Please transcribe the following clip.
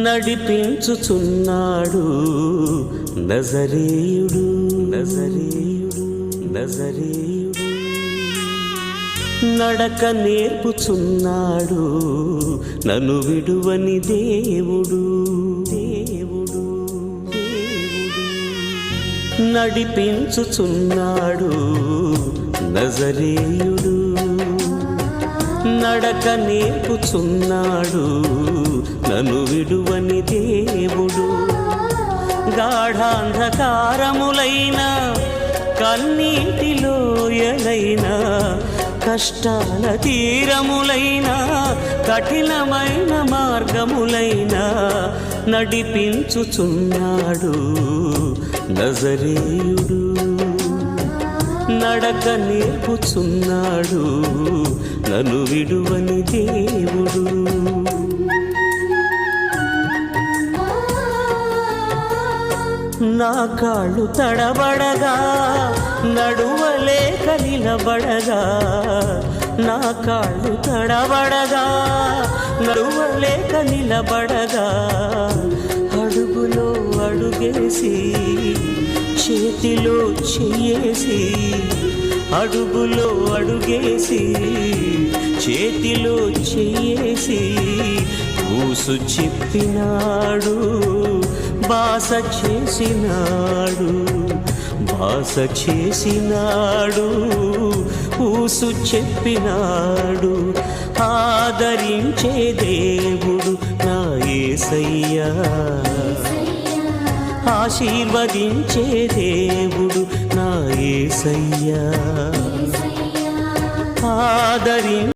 నడిపించుచున్నాడు నజరేయుడు నజరేయుడు నజరేయుడు నడక నేర్పుచున్నాడు నన్ను విడువని దేవుడు దేవుడు దేవుడు నడిపించుచున్నాడు నజరేయుడు నడక నేర్పుచున్నాడు నన్ను విడువని దేవుడు గాఢాంధకారములైన కన్నీటిలోయలైన కష్టాల తీరములైన కఠినమైన మార్గములైన నడిపించుచున్నాడు నజరేయుడు నడక నేర్పుచున్నాడు నన్ను విడువని దేవుడు నా కాళ్ళు తడబడగా నడువలేక నిలబడగా నా కాళ్ళు తడబడగా నడువలేక నిలబడగా అడుగులో అడుగేసి చేతిలో చెయ్యేసి అడుగులో అడుగేసి చేతిలో చెయ్యేసి ఊసు చెప్పినాడు బాస చేసినాడు బాస చేసినాడు ఊసు చెప్పినాడు ఆదరించే దేవుడు నా యేసయ్యా ఆశీర్వదించే దేవుడు నా యేసయ్యా